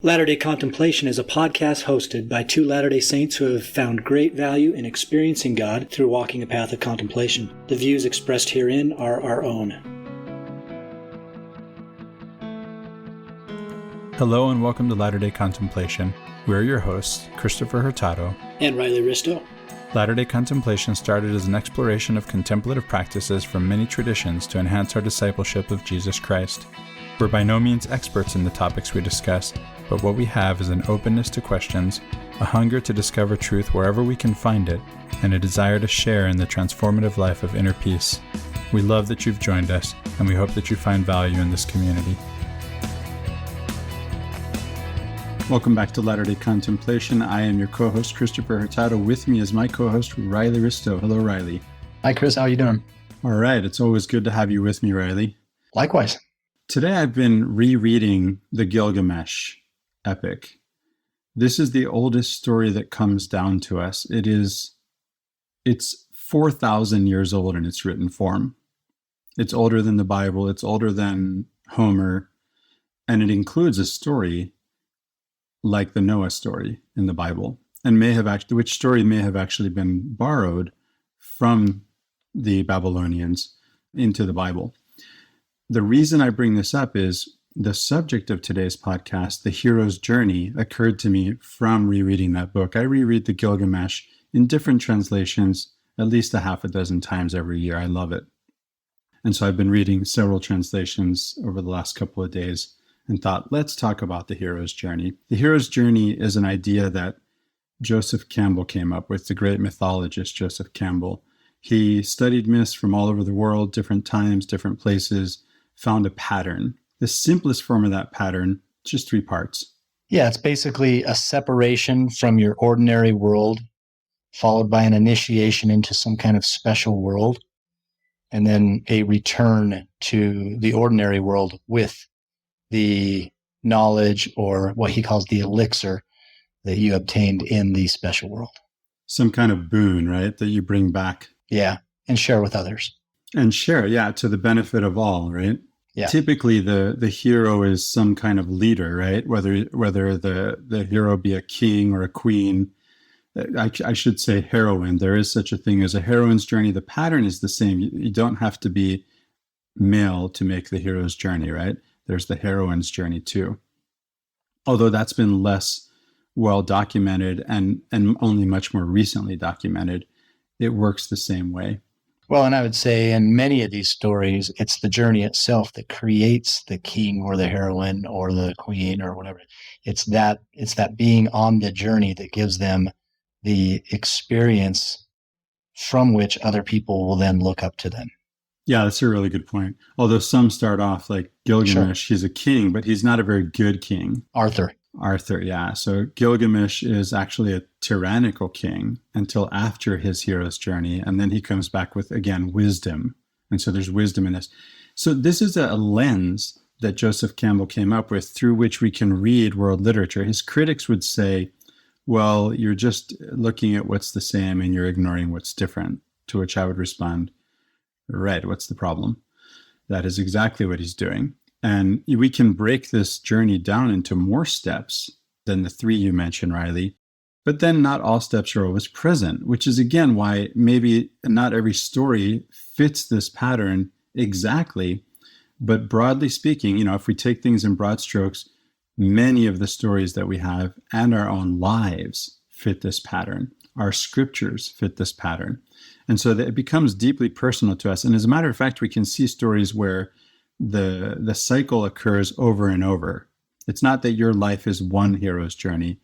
Latter-day Contemplation is a podcast hosted by two Latter-day Saints who have found great value in experiencing God through walking a path of contemplation. The views expressed herein are our own. Hello and welcome to Latter-day Contemplation. We're your hosts, Christopher Hurtado And Riley Risto. Latter-day Contemplation started as an exploration of contemplative practices from many traditions to enhance our discipleship of Jesus Christ. We're by no means experts in the topics we discuss, but what we have is an openness to questions, a hunger to discover truth wherever we can find it, and a desire to share in the transformative life of inner peace. We love that you've joined us, and we hope that you find value in this community. Welcome back to Latter-day Contemplation. I am your co-host, Christopher Hurtado. With me is my co-host, Riley Risto. Hello, Riley. Hi, Chris. How are you doing? All right. It's always good to have you with me, Riley. Likewise. Today I've been rereading the Gilgamesh epic. This is the oldest story that comes down to us. It's 4,000 years old in its written form. It's older than the Bible. It's older than Homer. And it includes a story like the Noah story in the Bible, and which story may have actually been borrowed from the Babylonians into the Bible. The reason I bring this up is the subject of today's podcast, the hero's journey, occurred to me from rereading that book. I reread the Gilgamesh in different translations at least a half a dozen times every year. I love it. And so I've been reading several translations over the last couple of days and thought, let's talk about the hero's journey. The hero's journey is an idea that Joseph Campbell came up with, the great mythologist Joseph Campbell. He studied myths from all over the world, different times, different places, found a pattern. The simplest form of that pattern, just 3 parts. Yeah, it's basically a separation from your ordinary world, followed by an initiation into some kind of special world, and then a return to the ordinary world with the knowledge, or what he calls the elixir, that you obtained in the special world. Some kind of boon, right, that you bring back. Yeah, and share with others. And share, yeah, to the benefit of all, right? Yeah. Typically, the hero is some kind of leader, right? Whether the hero be a king or a queen. I should say heroine. There is such a thing as a heroine's journey. The pattern is the same. You don't have to be male to make the hero's journey, right? There's the heroine's journey too. Although that's been less well documented and only much more recently documented, it works the same way. Well, and I would say in many of these stories, it's the journey itself that creates the king or the heroine or the queen or whatever. It's that being on the journey that gives them the experience from which other people will then look up to them. Yeah, that's a really good point. Although some start off like Gilgamesh, sure. He's a king, but he's not a very good king. Arthur, yeah. So Gilgamesh is actually a tyrannical king until after his hero's journey. And then he comes back with, again, wisdom. And so there's wisdom in this. So this is a lens that Joseph Campbell came up with through which we can read world literature. His critics would say, well, you're just looking at what's the same and you're ignoring what's different, to which I would respond, right, what's the problem? That is exactly what he's doing. And we can break this journey down into more steps than the 3 you mentioned, Riley. But then not all steps are always present, which is, again, why maybe not every story fits this pattern exactly. But broadly speaking, if we take things in broad strokes, many of the stories that we have and our own lives fit this pattern. Our scriptures fit this pattern. And so that it becomes deeply personal to us. And as a matter of fact, we can see stories where the cycle occurs over and over. It's not that your life is one hero's journey.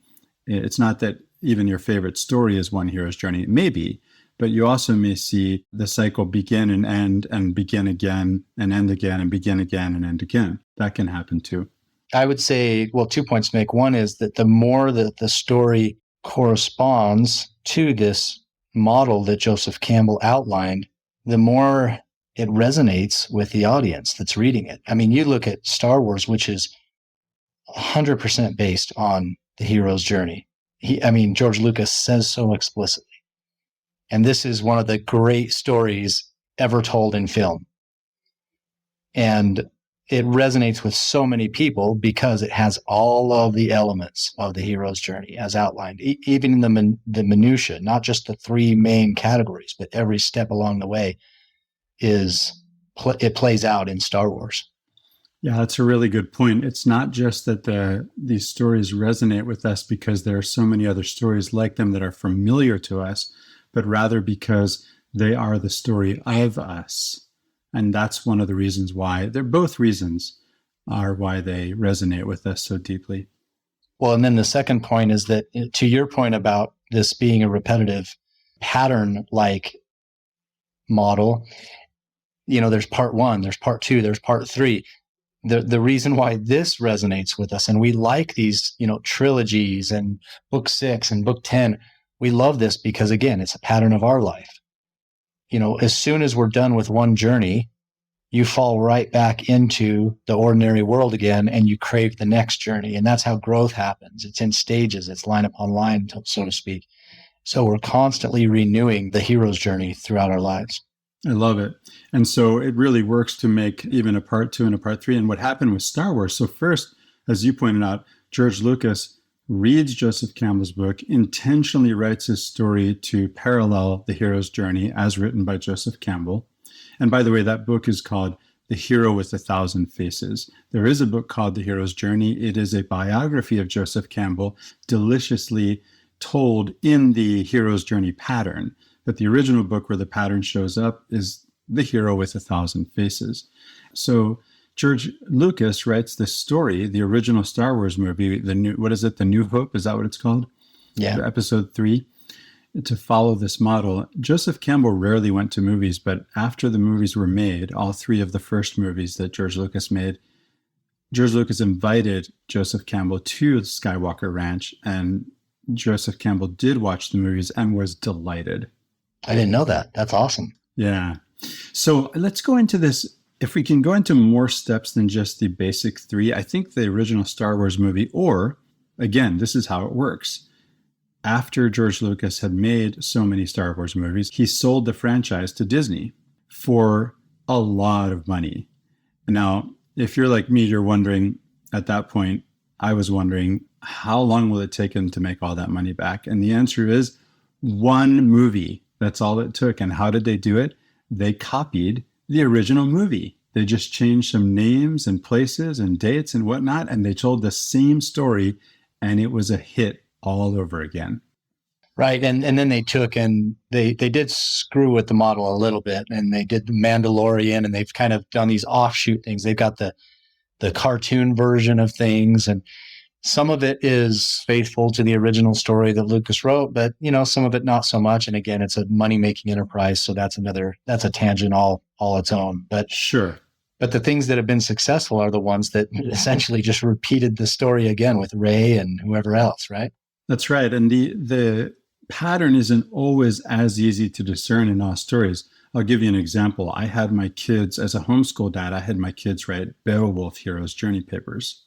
It's not that even your favorite story is one hero's journey. Maybe, but you also may see the cycle begin and end and begin again and end again and begin again and end again. That can happen too. I would say, 2 points to make. One is that the more that the story corresponds to this model that Joseph Campbell outlined, the more it resonates with the audience that's reading it. I mean, you look at Star Wars, which is 100% based on the hero's journey. George Lucas says so explicitly. And this is one of the great stories ever told in film. And it resonates with so many people because it has all of the elements of the hero's journey as outlined, even in the minutia, not just the three main categories, but every step along the way it plays out in Star Wars. Yeah, that's a really good point. It's not just that these stories resonate with us because there are so many other stories like them that are familiar to us, but rather because they are the story of us. And that's one of the reasons why, they're both reasons are why they resonate with us so deeply. Well, and then the second point is that, to your point about this being a repetitive pattern-like model, there's part one, there's part two, there's part three. The reason why this resonates with us, and we like these, trilogies and book 6 and book 10, we love this because, again, it's a pattern of our life. As soon as we're done with one journey, you fall right back into the ordinary world again and you crave the next journey. And that's how growth happens. It's in stages. It's line upon line, so to speak. So we're constantly renewing the hero's journey throughout our lives. I love it. And so it really works to make even a part 2 and a part 3. And what happened with Star Wars. So first, as you pointed out, George Lucas reads Joseph Campbell's book, intentionally writes his story to parallel the hero's journey as written by Joseph Campbell. And by the way, that book is called The Hero with a Thousand Faces. There is a book called The Hero's Journey. It is a biography of Joseph Campbell, deliciously told in the hero's journey pattern. But the original book where the pattern shows up is The Hero with a Thousand Faces. So George Lucas writes this story, the original Star Wars movie, The New Hope? Is that what it's called? Yeah. Episode 3. To follow this model. Joseph Campbell rarely went to movies, but after the movies were made, all 3 of the first movies that George Lucas made, George Lucas invited Joseph Campbell to the Skywalker Ranch, and Joseph Campbell did watch the movies and was delighted. I didn't know that. That's awesome. Yeah. So let's go into this. If we can go into more steps than just the basic 3, I think the original Star Wars movie, or again, this is how it works. After George Lucas had made so many Star Wars movies, he sold the franchise to Disney for a lot of money. Now, if you're like me, you're wondering at that point, I was wondering, how long will it take him to make all that money back? And the answer is 1 movie. That's all it took. And how did they do it? They copied the original movie. They just changed some names and places and dates and whatnot, and they told the same story, and it was a hit all over again. Right. And then they took and they did screw with the model a little bit, and they did the Mandalorian, and they've kind of done these offshoot things. They've got the cartoon version of things, and some of it is faithful to the original story that Lucas wrote, but some of it not so much. And again, it's a money-making enterprise, so that's a tangent all its own. But sure. But the things that have been successful are the ones that essentially just repeated the story again with Rey and whoever else, right? That's right. And the pattern isn't always as easy to discern in all stories. I'll give you an example. I had my kids, as a homeschool dad, I had my kids write Beowulf Hero's Journey papers.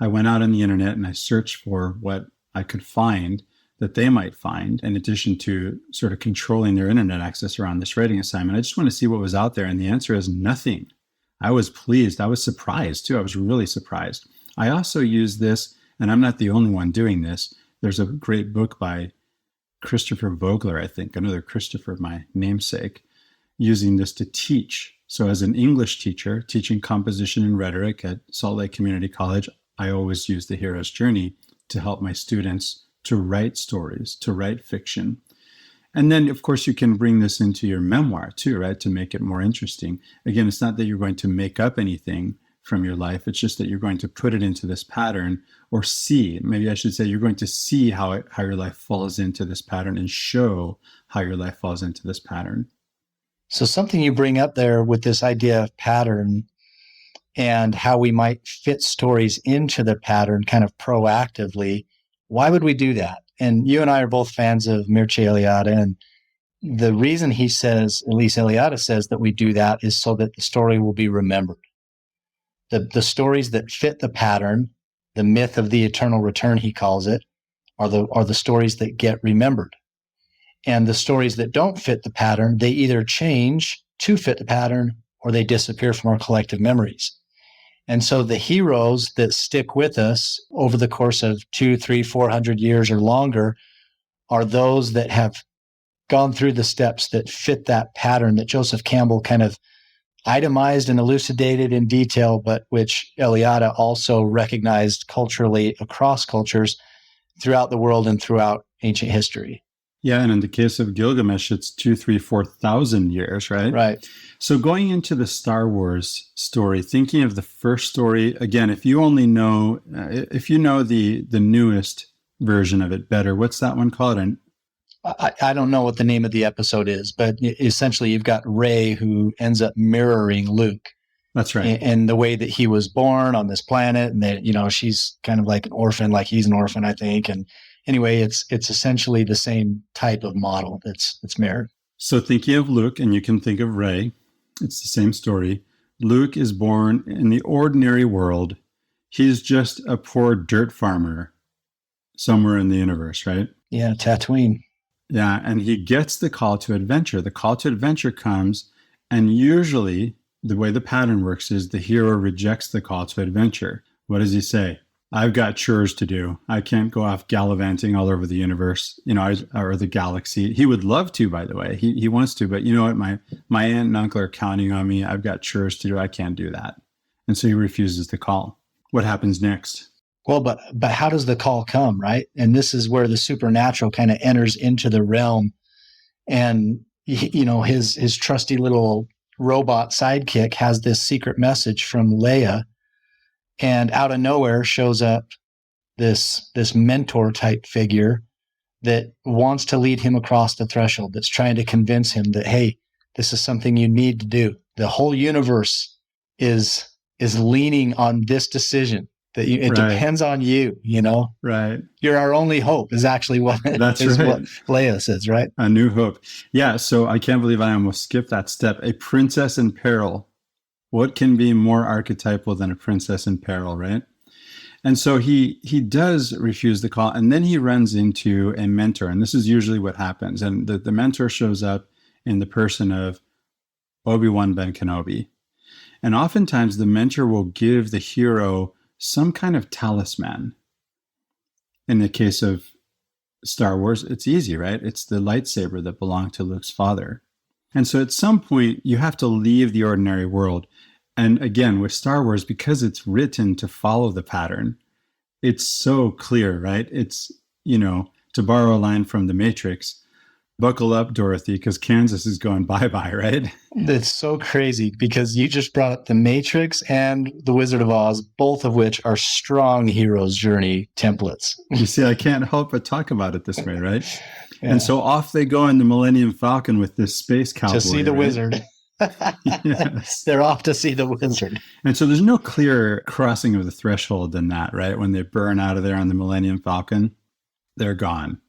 I went out on the internet and I searched for what I could find that they might find, in addition to sort of controlling their internet access around this writing assignment. I just want to see what was out there. And the answer is nothing. I was pleased. I was surprised too. I was really surprised. I also use this, and I'm not the only one doing this. There's a great book by Christopher Vogler, I think, another Christopher, my namesake, using this to teach. So as an English teacher, teaching composition and rhetoric at Salt Lake Community College, I always use the hero's journey to help my students to write stories, to write fiction. And then, of course, you can bring this into your memoir too, right, to make it more interesting. Again, it's not that you're going to make up anything from your life. It's just that you're going to put it into this pattern, or see, maybe I should say, you're going to see how your life falls into this pattern and show how your life falls into this pattern. So something you bring up there with this idea of pattern and how we might fit stories into the pattern kind of proactively. Why would we do that? And you and I are both fans of Mircea Eliade, and the reason he says, at least Eliade says, that we do that is so that the story will be remembered. The stories that fit the pattern, the myth of the eternal return, he calls it, are the stories that get remembered. And the stories that don't fit the pattern, they either change to fit the pattern or they disappear from our collective memories. And so the heroes that stick with us over the course of 200, 300, 400 years or longer are those that have gone through the steps that fit that pattern that Joseph Campbell kind of itemized and elucidated in detail, but which Eliade also recognized culturally across cultures throughout the world and throughout ancient history. Yeah, and in the case of Gilgamesh, it's 2, 3, 4,000 years, right? Right. So going into the Star Wars story, thinking of the first story, again, if you only know, if you know the newest version of it better, what's that one called? And I don't know what the name of the episode is, but essentially you've got Rey who ends up mirroring Luke. That's right. And the way that he was born on this planet, and that, you know, she's kind of like an orphan, like he's an orphan, I think. And anyway, it's essentially the same type of model that's mirrored. So thinking of Luke, and you can think of Rey, it's the same story. Luke is born in the ordinary world. He's just a poor dirt farmer somewhere in the universe, right? Yeah, Tatooine. Yeah, and he gets the call to adventure. The call to adventure comes, and usually the way the pattern works is the hero rejects the call to adventure. What does he say? I've got chores to do. I can't go off gallivanting all over the universe, you know, or the galaxy. He would love to, by the way. He wants to, but you know what? My aunt and uncle are counting on me. I've got chores to do. I can't do that. And so he refuses the call. What happens next? Well, but how does the call come, right? And this is where the supernatural kind of enters into the realm. And, you know, his trusty little robot sidekick has this secret message from Leia. And out of nowhere shows up this mentor type figure that wants to lead him across the threshold, that's trying to convince him that, hey, this is something you need to do. The whole universe is leaning on this decision. That it depends on you, you know? Right. You're our only hope is actually what, what Leia says, right? A new hope. Yeah, so I can't believe I almost skipped that step. A princess in peril. What can be more archetypal than a princess in peril, right? And so he does refuse the call, and then he runs into a mentor, and this is usually what happens. And the mentor shows up in the person of Obi-Wan Ben Kenobi. And oftentimes the mentor will give the hero some kind of talisman. In the case of Star Wars, it's easy, right? It's the lightsaber that belonged to Luke's father. And so at some point, you have to leave the ordinary world. And again, with Star Wars, because it's written to follow the pattern, it's so clear, right? It's, you know, to borrow a line from The Matrix, buckle up, Dorothy, because Kansas is going bye-bye, right? That's so crazy because you just brought up The Matrix and The Wizard of Oz, both of which are strong hero's journey templates. You see, I can't help but talk about it this way, right? Yeah. And so off they go in the Millennium Falcon with this space cowboy. To see the wizard. Yes. They're off to see the wizard. And so there's no clearer crossing of the threshold than that, right? When they burn out of there on the Millennium Falcon, they're gone.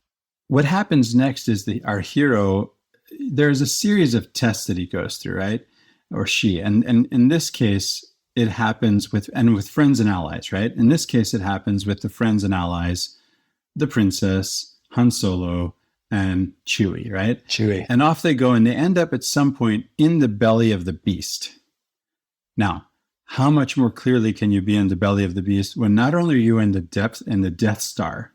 What happens next is our hero, there's a series of tests that he goes through, right? Or she. And in this case, it happens with friends and allies, right? In this case, it happens with the friends and allies, the princess, Han Solo, and Chewie, right? Chewie. And off they go, and they end up at some point in the belly of the beast. Now, how much more clearly can you be in the belly of the beast when not only are you in the depth in the Death Star,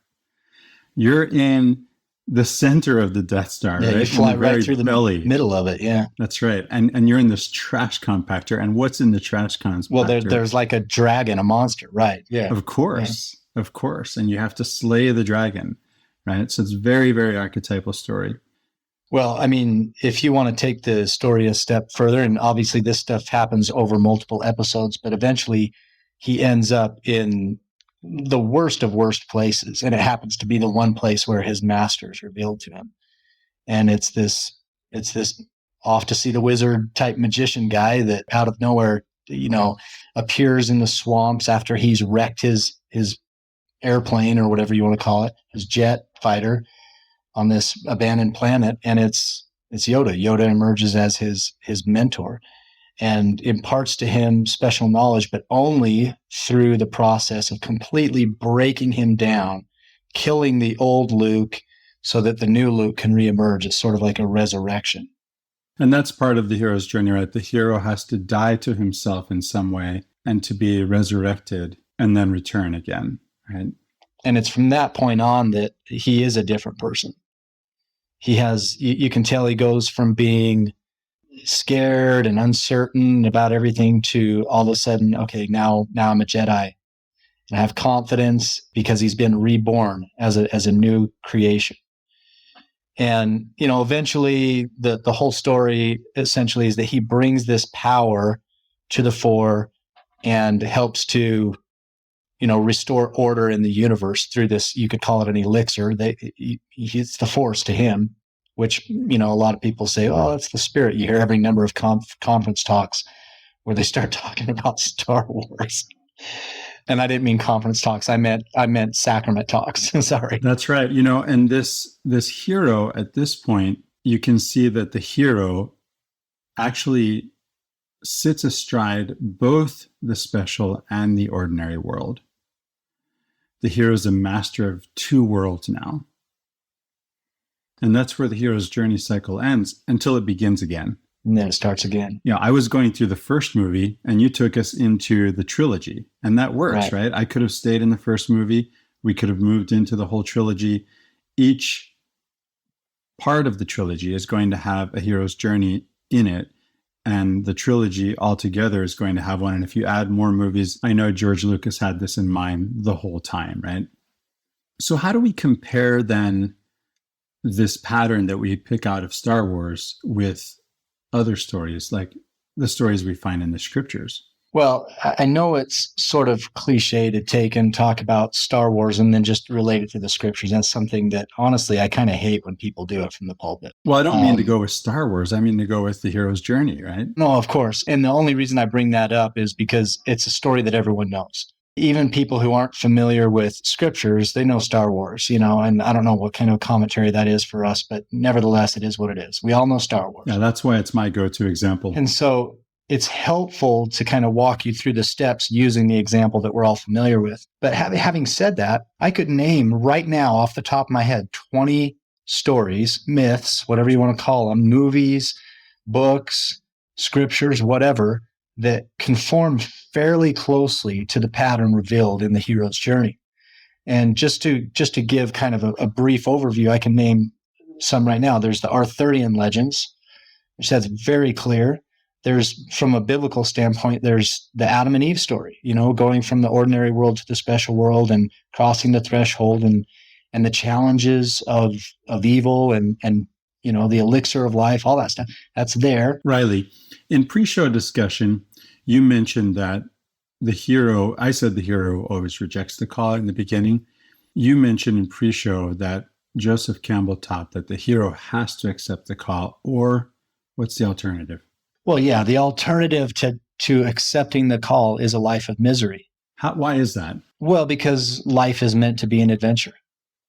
you're in the center of the Death Star, right? You fly right through the middle of it, yeah. That's right. And you're in this trash compactor. And what's in the trash compactor? Well, there's like a dragon, a monster, right? Yeah. Of course. Yeah. Of course. And you have to slay the dragon, right? So it's very, very archetypal story. Well, I mean, if you want to take the story a step further, and obviously this stuff happens over multiple episodes, but eventually he ends up in the worst of worst places, and it happens to be the one place where his master is revealed to him. And it's this off to see the wizard type magician guy that out of nowhere, you know, appears in the swamps after he's wrecked his airplane or whatever you want to call it, his jet fighter on this abandoned planet. And it's Yoda. Yoda emerges as his mentor and imparts to him special knowledge, but only through the process of completely breaking him down, killing the old Luke so that the new Luke can reemerge. It's sort of like a resurrection. And that's part of the hero's journey, right? The hero has to die to himself in some way and to be resurrected and then return again, right? And it's from that point on that he is a different person. He has, you can tell he goes from being scared and uncertain about everything to all of a sudden, okay, now I'm a Jedi. And I have confidence because he's been reborn as a new creation. And, eventually the whole story essentially is that he brings this power to the fore and helps to, restore order in the universe through this, you could call it an elixir. It's the force to him, which, a lot of people say, oh, that's the spirit. You hear every number of conference talks where they start talking about Star Wars. And I didn't mean conference talks. I meant sacrament talks. Sorry. That's right. And this hero at this point, you can see that the hero actually sits astride both the special and the ordinary world. The hero is a master of two worlds now. And that's where the hero's journey cycle ends until it begins again. And then it starts again. I was going through the first movie and you took us into the trilogy, and that works, right? I could have stayed in the first movie. We could have moved into the whole trilogy. Each part of the trilogy is going to have a hero's journey in it, and the trilogy altogether is going to have one. And if you add more movies, I know George Lucas had this in mind the whole time, right? So how do we compare then this pattern that we pick out of Star Wars with other stories, like the stories we find in the scriptures? Well, I know it's sort of cliche to take and talk about Star Wars and then just relate it to the scriptures. That's something that, honestly, I kind of hate when people do it from the pulpit. Well, I don't mean to go with Star Wars. I mean to go with the hero's journey, right? No, of course. And the only reason I bring that up is because it's a story that everyone knows. Even people who aren't familiar with scriptures, they know Star Wars, and I don't know what kind of commentary that is for us, but nevertheless, it is what it is. We all know Star Wars. Yeah, that's why it's my go-to example. And so it's helpful to kind of walk you through the steps using the example that we're all familiar with. But having said that, I could name right now off the top of my head 20 stories, myths, whatever you want to call them, movies, books, scriptures, whatever, that conform fairly closely to the pattern revealed in the hero's journey. And just to give kind of a brief overview, I can name some right now. There's the Arthurian legends, which that's very clear. There's, from a biblical standpoint, there's the Adam and Eve story, going from the ordinary world to the special world and crossing the threshold and the challenges of evil and the elixir of life, all that stuff. That's there. Riley, in pre-show discussion, you mentioned that I said the hero always rejects the call in the beginning. You mentioned in pre-show that Joseph Campbell taught that the hero has to accept the call, or what's the alternative? Well, yeah, the alternative to accepting the call is a life of misery. Why is that? Well, because life is meant to be an adventure.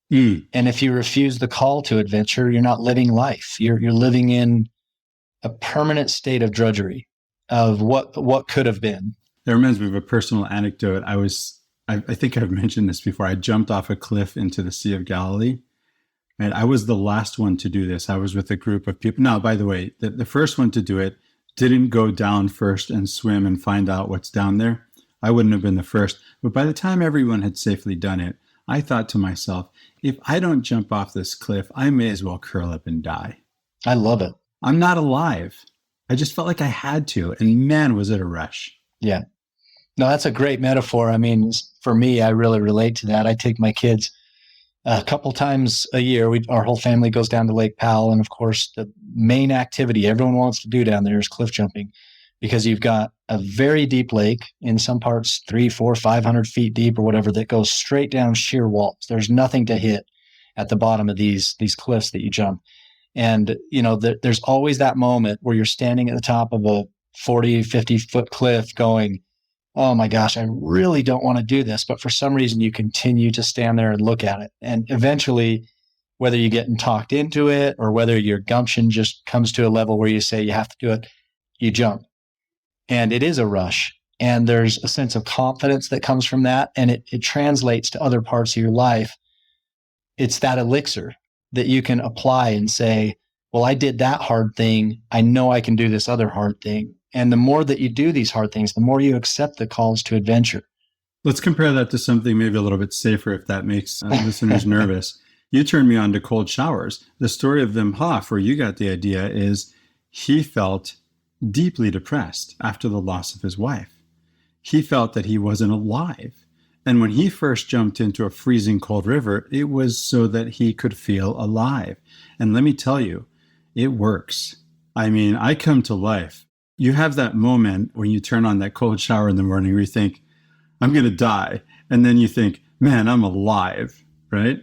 And if you refuse the call to adventure, you're not living life. You're living in a permanent state of drudgery, of what could have been. That reminds me of a personal anecdote. I think I've mentioned this before. I jumped off a cliff into the Sea of Galilee, and I was the last one to do this. I was with a group of people. Now, by the way, the first one to do it didn't go down first and swim and find out what's down there. I wouldn't have been the first. But by the time everyone had safely done it, I thought to myself, if I don't jump off this cliff, I may as well curl up and die. I love it. I'm not alive. I just felt like I had to. And man, was it a rush. Yeah. No, that's a great metaphor. I mean, for me, I really relate to that. I take my kids a couple times a year. Our whole family goes down to Lake Powell. And of course, the main activity everyone wants to do down there is cliff jumping, because you've got a very deep lake, in some parts 300, 400, 500 feet deep or whatever, that goes straight down sheer walls. There's nothing to hit at the bottom of these cliffs that you jump. And, there's always that moment where you're standing at the top of a 40, 50-foot cliff going, oh my gosh, I really don't want to do this. But for some reason, you continue to stand there and look at it. And eventually, whether you're getting talked into it or whether your gumption just comes to a level where you say you have to do it, you jump. And it is a rush. And there's a sense of confidence that comes from that. And it translates to other parts of your life. It's that elixir that you can apply and say, well, I did that hard thing. I know I can do this other hard thing. And the more that you do these hard things, the more you accept the calls to adventure. Let's compare that to something maybe a little bit safer if that makes listeners nervous. You turned me on to cold showers. The story of Wim Hof, where you got the idea, is he felt deeply depressed after the loss of his wife. He felt that he wasn't alive. And when he first jumped into a freezing cold river, it was so that he could feel alive. And let me tell you, it works. I mean, I come to life. You have that moment when you turn on that cold shower in the morning where you think, I'm going to die. And then you think, man, I'm alive, right?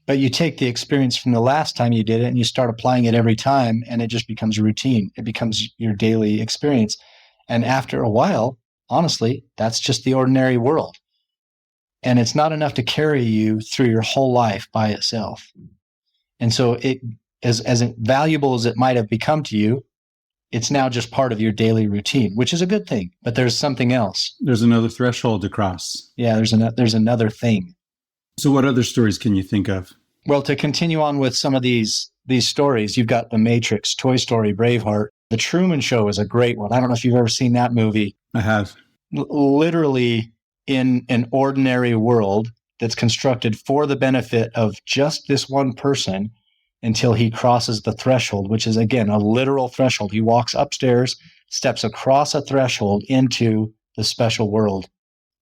But you take the experience from the last time you did it and you start applying it every time, and it just becomes routine. It becomes your daily experience. And after a while, honestly, that's just the ordinary world. And it's not enough to carry you through your whole life by itself. And so it, as valuable as it might have become to you, it's now just part of your daily routine, which is a good thing. But there's something else. There's another threshold to cross. Yeah, there's another thing. So what other stories can you think of? Well, to continue on with some of these stories, you've got The Matrix, Toy Story, Braveheart. The Truman Show is a great one. I don't know if you've ever seen that movie. I have. Literally in an ordinary world that's constructed for the benefit of just this one person until he crosses the threshold, which is, again, a literal threshold. He walks upstairs, steps across a threshold into the special world.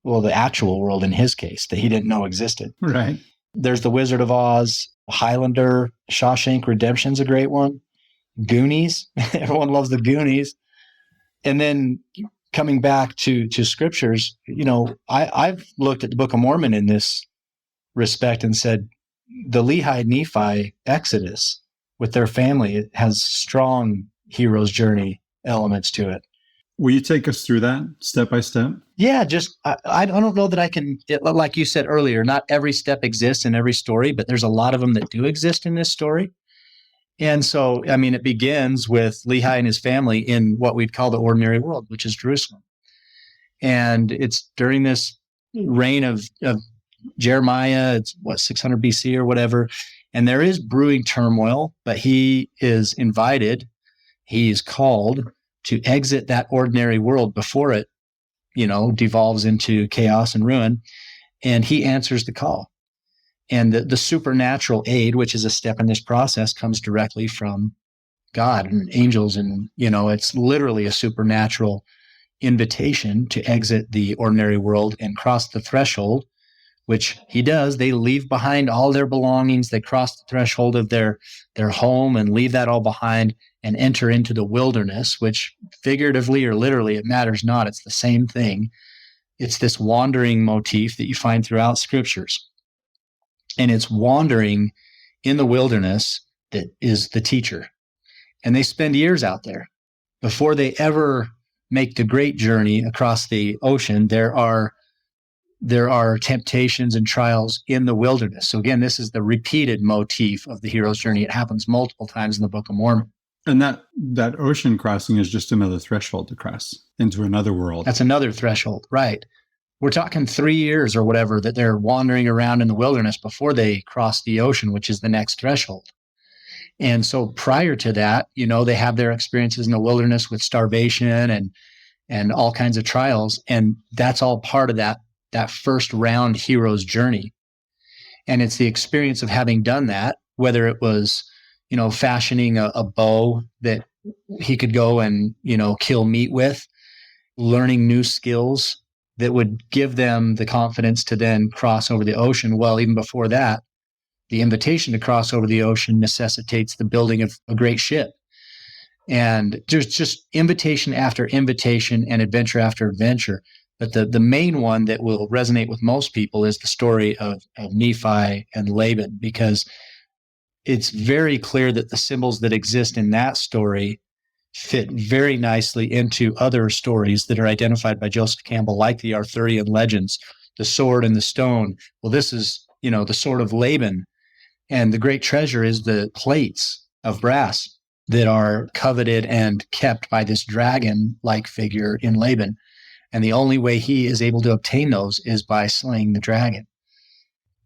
Well, the actual world in his case that he didn't know existed. Right. There's The Wizard of Oz, Highlander, Shawshank Redemption's a great one. Goonies. Everyone loves the Goonies. And then coming back to scriptures, I've looked at the Book of Mormon in this respect and said, the Lehi Nephi Exodus with their family, it has strong hero's journey elements to it. Will you take us through that step by step? Yeah, just I don't know that I can, like you said earlier, not every step exists in every story, but there's a lot of them that do exist in this story. And so, I mean, it begins with Lehi and his family in what we'd call the ordinary world, which is Jerusalem. And it's during this reign of Jeremiah, it's 600 BC or whatever. And there is brewing turmoil, but he is invited, he is called to exit that ordinary world before it, devolves into chaos and ruin. And he answers the call. And the supernatural aid, which is a step in this process, comes directly from God and angels. And, it's literally a supernatural invitation to exit the ordinary world and cross the threshold, which he does. They leave behind all their belongings. They cross the threshold of their home and leave that all behind and enter into the wilderness, which figuratively or literally, it matters not. It's the same thing. It's this wandering motif that you find throughout scriptures. And it's wandering in the wilderness that is the teacher. And they spend years out there. Before they ever make the great journey across the ocean, there are temptations and trials in the wilderness. So again, this is the repeated motif of the hero's journey. It happens multiple times in the Book of Mormon. And that ocean crossing is just another threshold to cross into another world. That's another threshold, right? We're talking 3 years or whatever that they're wandering around in the wilderness before they cross the ocean, which is the next threshold. And so prior to that, they have their experiences in the wilderness with starvation and all kinds of trials. And that's all part of that first round hero's journey. And it's the experience of having done that, whether it was, fashioning a bow that he could go and, kill meat with, learning new skills that would give them the confidence to then cross over the ocean. Well, even before that, the invitation to cross over the ocean necessitates the building of a great ship. And there's just invitation after invitation and adventure after adventure. But the main one that will resonate with most people is the story of Nephi and Laban, because it's very clear that the symbols that exist in that story fit very nicely into other stories that are identified by Joseph Campbell, like the Arthurian legends, the sword and the stone. Well, this is, the sword of Laban. And the great treasure is the plates of brass that are coveted and kept by this dragon-like figure in Laban. And the only way he is able to obtain those is by slaying the dragon.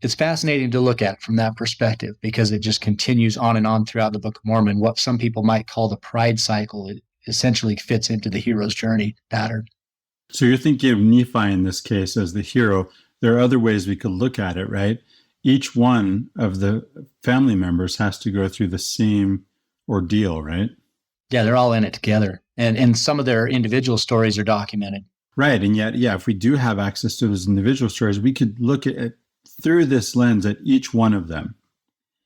It's fascinating to look at from that perspective because it just continues on and on throughout the Book of Mormon, what some people might call the pride cycle. essentially fits into the hero's journey pattern. So you're thinking of Nephi in this case as the hero. There are other ways we could look at it, right? Each one of the family members has to go through the same ordeal, right? Yeah, they're all in it together. And some of their individual stories are documented. Right. And yet, yeah, if we do have access to those individual stories, we could look at it through this lens at each one of them.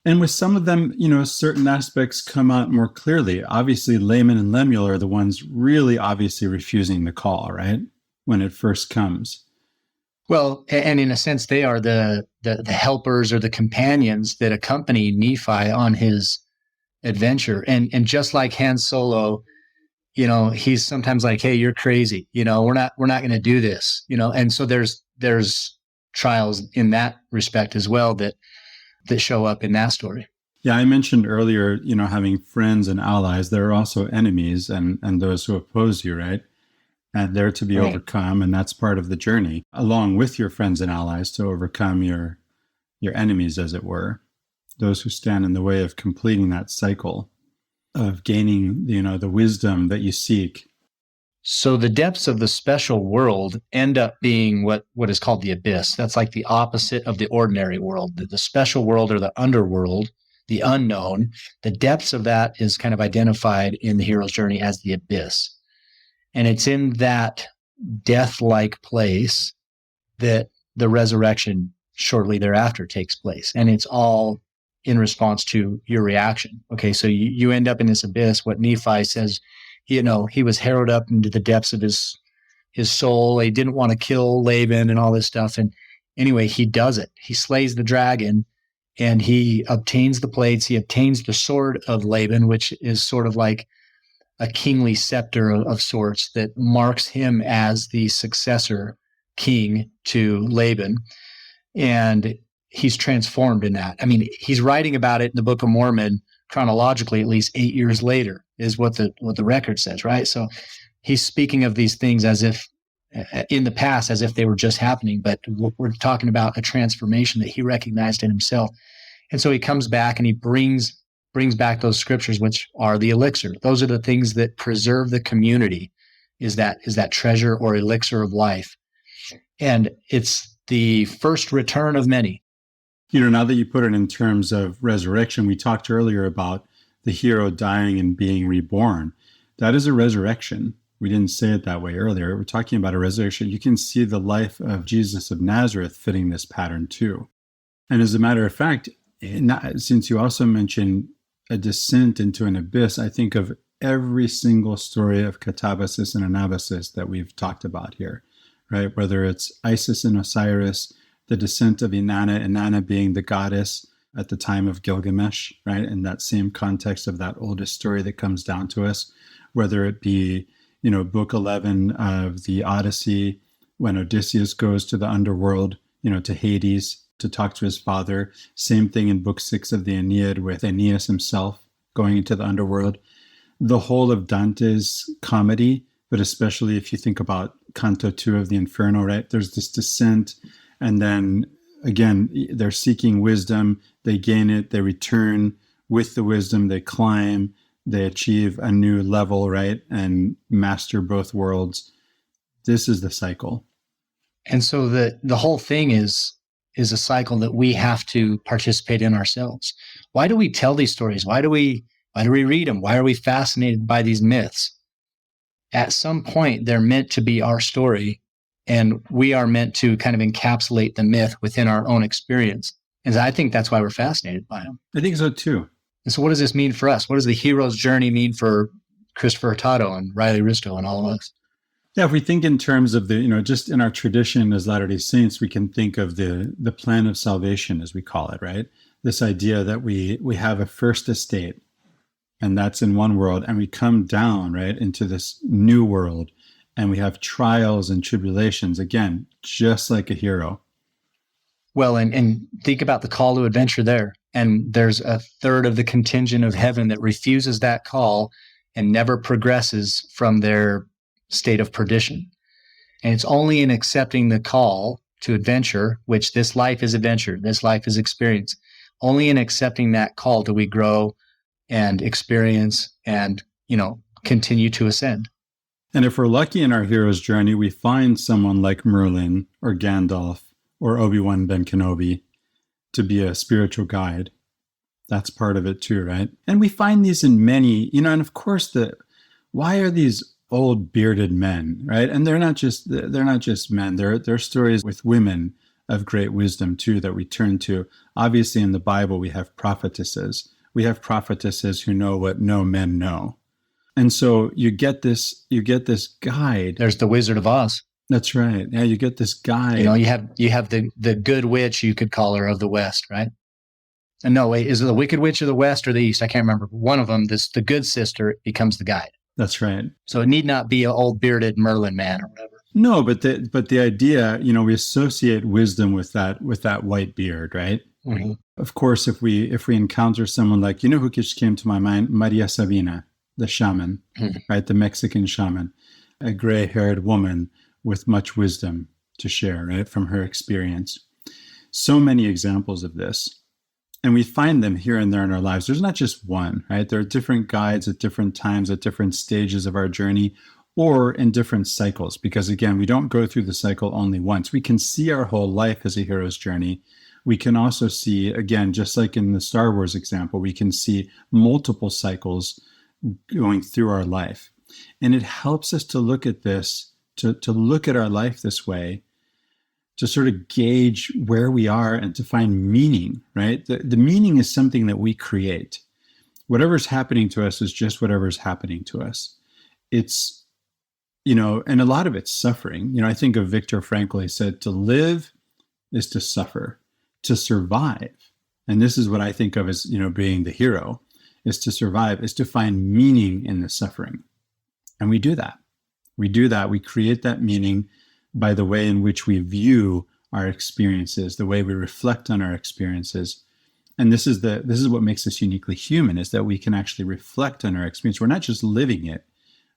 And with some of them, certain aspects come out more clearly. Obviously, Laman and Lemuel are the ones really obviously refusing the call, right? When it first comes. Well, and in a sense, they are the helpers or the companions that accompany Nephi on his adventure. And just like Han Solo, he's sometimes like, hey, you're crazy. We're not going to do this, and so there's trials in that respect as well that show up in that story. Yeah, I mentioned earlier, having friends and allies. There are also enemies and those who oppose you, right? And they're to be overcome, and that's part of the journey, along with your friends and allies, to overcome your enemies, as it were, those who stand in the way of completing that cycle of gaining, the wisdom that you seek. So the depths of the special world end up being what is called the abyss. That's like the opposite of the ordinary world. The special world, or the underworld, the unknown, the depths of that is kind of identified in the hero's journey as the abyss. And it's in that death-like place that the resurrection shortly thereafter takes place. And it's all in response to your reaction. Okay, so you end up in this abyss. What Nephi says, he was harrowed up into the depths of his soul. He didn't want to kill Laban and all this stuff. And anyway, he does it. He slays the dragon, and he obtains the plates. He obtains the sword of Laban, which is sort of like a kingly scepter of sorts that marks him as the successor king to Laban. And he's transformed in that. I mean, he's writing about it in the Book of Mormon, chronologically, at least 8 years later, is what the record says, right? So he's speaking of these things as if in the past, as if they were just happening, but we're talking about a transformation that he recognized in himself. And so he comes back and he brings back those scriptures, which are the elixir. Those are the things that preserve the community, is that treasure or elixir of life. And it's the first return of many. Now that you put it in terms of resurrection, we talked earlier about the hero dying and being reborn. That is a resurrection. We didn't say it that way earlier. We're talking about a resurrection. You can see the life of Jesus of Nazareth fitting this pattern too. And as a matter of fact, since you also mentioned a descent into an abyss, I think of every single story of Catabasis and Anabasis that we've talked about here, right? Whether it's Isis and Osiris, the descent of Inanna being the goddess at the time of Gilgamesh, right? In that same context of that oldest story that comes down to us, whether it be, Book 11 of the Odyssey, when Odysseus goes to the underworld, to Hades, to talk to his father. Same thing in Book 6 of the Aeneid with Aeneas himself going into the underworld. The whole of Dante's comedy, but especially if you think about Canto 2 of the Inferno, right? There's this descent, and then again, they're seeking wisdom. They gain it. They return with the wisdom. They climb. They achieve a new level, right? And master both worlds. This is the cycle. And so the whole thing is a cycle that we have to participate in ourselves. Why do we tell these stories? Why do we read them? Why are we fascinated by these myths? At some point, they're meant to be our story, and we are meant to kind of encapsulate the myth within our own experience. And I think that's why we're fascinated by them. I think so too. And so what does this mean for us? What does the hero's journey mean for Christopher Hurtado and Riley Risto and all of us? Yeah, if we think in terms of just in our tradition as Latter-day Saints, we can think of the plan of salvation, as we call it, right? This idea that we have a first estate, and that's in one world, and we come down, right, into this new world, and we have trials and tribulations, again, just like a hero. Well, and think about the call to adventure there. And there's a third of the contingent of heaven that refuses that call and never progresses from their state of perdition. And it's only in accepting the call to adventure, which this life is adventure, this life is experience. Only in accepting that call do we grow and experience and, continue to ascend. And if we're lucky in our hero's journey, we find someone like Merlin or Gandalf or Obi-Wan Ben Kenobi to be a spiritual guide. That's part of it too, right? And we find these in many, and of course, why are these old bearded men, right? And they're not just men. They're stories with women of great wisdom too that we turn to. Obviously, in the Bible, we have prophetesses. We have prophetesses who know what no men know. And so you get this guide. There's the Wizard of Oz. That's right. Yeah, you get this guide. You have the good witch, you could call her, of the West, right? And no, wait, is it the Wicked Witch of the West or the East? I can't remember. One of them, the good sister, becomes the guide. That's right. So it need not be an old bearded Merlin man or whatever. No, but the idea, we associate wisdom with that white beard, right? Mm-hmm. Of course, if we encounter someone like, who just came to my mind, Maria Sabina, the shaman, Mm-hmm. right? The Mexican shaman, a gray-haired woman with much wisdom to share, right? From her experience. So many examples of this. And we find them here and there in our lives. There's not just one, right? There are different guides at different times, at different stages of our journey, or in different cycles. Because again, we don't go through the cycle only once. We can see our whole life as a hero's journey. We can also see, again, just like in the Star Wars example, we can see multiple cycles going through our life. And it helps us to look at this, to look at our life this way, to sort of gauge where we are and to find meaning, right? The meaning is something that we create. Whatever's happening to us is just whatever's happening to us. It's, and a lot of it's suffering. I think of Viktor Frankl. He said, to live is to suffer, to survive. And this is what I think of as, being the hero, is to survive, is to find meaning in the suffering. And we do that. We create that meaning by the way in which we view our experiences, the way we reflect on our experiences. And this is what makes us uniquely human, is that we can actually reflect on our experience. We're not just living it,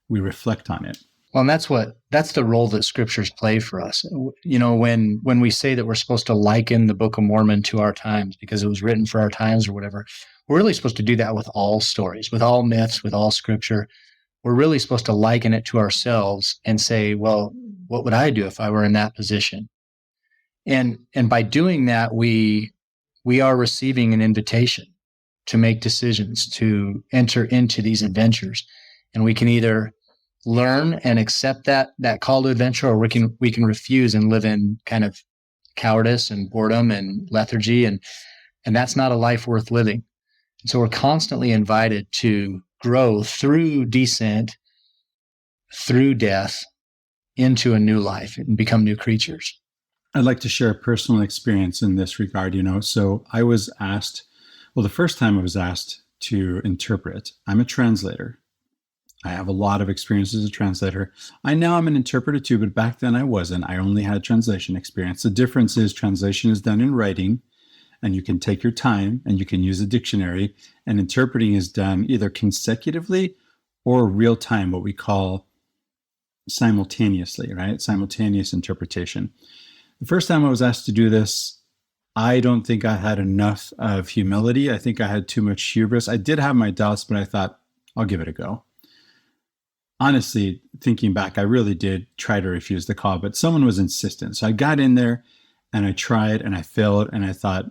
we reflect on it. Well, and that's the role that scriptures play for us. When we say that we're supposed to liken the Book of Mormon to our times because it was written for our times or whatever, we're really supposed to do that with all stories, with all myths, with all scripture. We're really supposed to liken it to ourselves and say, well, what would I do if I were in that position? And by doing that, we are receiving an invitation to make decisions, to enter into these adventures. And we can either learn and accept that call to adventure, or we can refuse and live in kind of cowardice and boredom and lethargy. And that's not a life worth living. And so we're constantly invited to grow through descent, through death, into a new life and become new creatures. I'd like to share a personal experience in this regard. So I was asked, the first time I was asked to interpret. I'm a translator. I have a lot of experience as a translator. Now I'm an interpreter too, but back then I wasn't. I only had translation experience. The difference is translation is done in writing, and you can take your time and you can use a dictionary, and interpreting is done either consecutively or real time, what we call simultaneously, right? Simultaneous interpretation. The first time I was asked to do this, I don't think I had enough of humility. I think I had too much hubris. I did have my doubts, but I thought, I'll give it a go. Honestly, thinking back, I really did try to refuse the call, but someone was insistent. So I got in there and I tried and I failed, and I thought,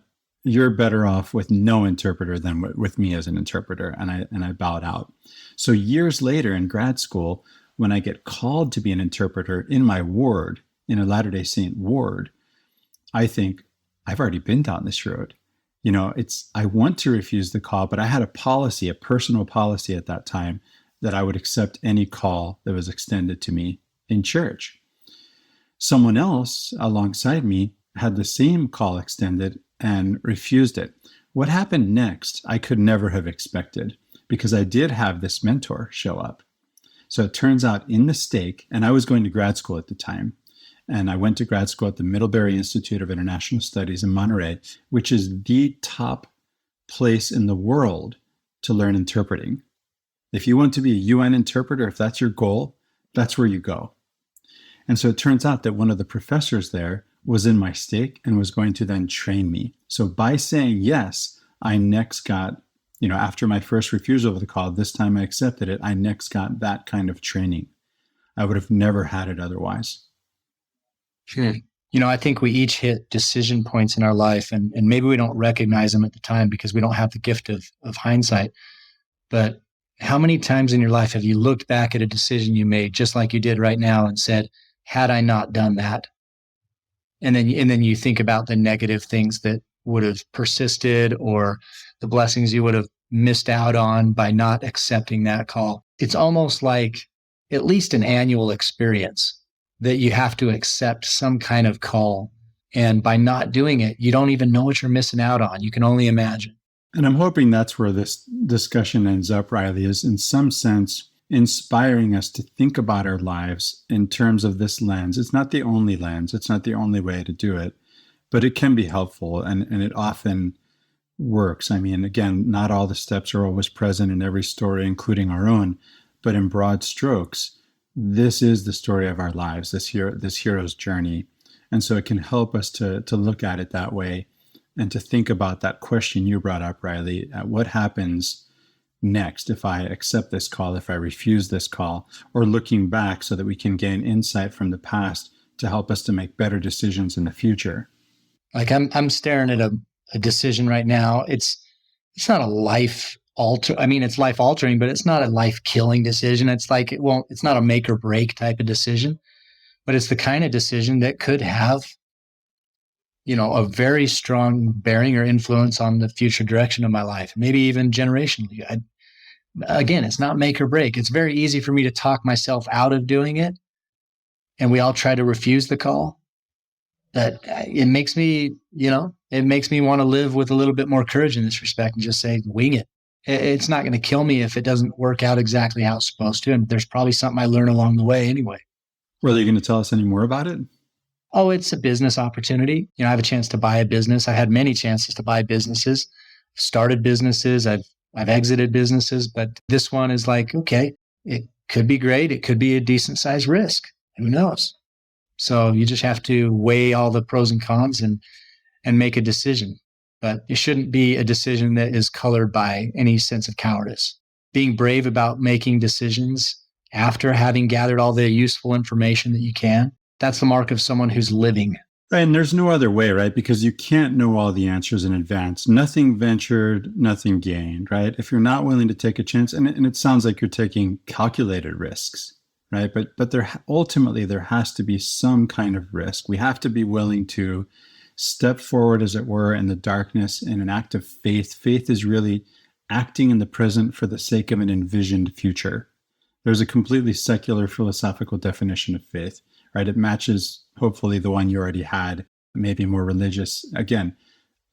you're better off with no interpreter than with me as an interpreter. And I bowed out. So years later in grad school, when I get called to be an interpreter in my ward, in a Latter-day Saint ward, I think, I've already been down this road. I want to refuse the call, but I had a personal policy at that time, that I would accept any call that was extended to me in church. Someone else alongside me had the same call extended and refused it. What happened next, I could never have expected, because I did have this mentor show up. So it turns out in the stake, and I was going to grad school at the time, and I went to grad school at the Middlebury Institute of International Studies in Monterey, which is the top place in the world to learn interpreting. If you want to be a UN interpreter, if that's your goal, that's where you go. And so it turns out that one of the professors there was in my stake and was going to then train me. So by saying yes, I next got After my first refusal of the call, this time I accepted it, I next got that kind of training. I would have never had it otherwise. I think we each hit decision points in our life, and maybe we don't recognize them at the time because we don't have the gift of hindsight. But how many times in your life have you looked back at a decision you made, just like you did right now, and said, had I not done that? And then you think about the negative things that would have persisted, or the blessings you would have missed out on by not accepting that call. It's almost like at least an annual experience that you have to accept some kind of call. And by not doing it, you don't even know what you're missing out on. You can only imagine. And I'm hoping that's where this discussion ends up, Riley, is in some sense inspiring us to think about our lives in terms of this lens. It's not the only lens. It's not the only way to do it, but it can be helpful, and it often works. I mean, again, not all the steps are always present in every story, including our own, but in broad strokes, this is the story of our lives, this hero's journey. And so it can help us to look at it that way and to think about that question you brought up, Riley. What happens next if I accept this call, if I refuse this call, or looking back so that we can gain insight from the past to help us to make better decisions in the future. Like I'm staring at a decision right now. It's not a life it's life altering, but it's not a life killing decision. It's like, it's not a make or break type of decision, but it's the kind of decision that could have, a very strong bearing or influence on the future direction of my life, maybe even generationally. Again, it's not make or break. It's very easy for me to talk myself out of doing it. And we all try to refuse the call. That it makes me want to live with a little bit more courage in this respect and just say, wing it. It's not going to kill me if it doesn't work out exactly how it's supposed to. And there's probably something I learn along the way anyway. Well, are you going to tell us any more about it? Oh, it's a business opportunity. I have a chance to buy a business. I had many chances to buy businesses, started businesses. I've exited businesses, but this one is like, okay, it could be great. It could be a decent sized risk. Who knows? So you just have to weigh all the pros and cons and make a decision. But it shouldn't be a decision that is colored by any sense of cowardice. Being brave about making decisions after having gathered all the useful information that you can, that's the mark of someone who's living. And there's no other way, right? Because you can't know all the answers in advance. Nothing ventured, nothing gained, right? If you're not willing to take a chance, and it sounds like you're taking calculated risks, right? But ultimately there has to be some kind of risk. We have to be willing to step forward, as it were, in the darkness in an act of faith. Faith is really acting in the present for the sake of an envisioned future. There's a completely secular philosophical definition of faith, right? It matches, hopefully, the one you already had, maybe more religious. Again,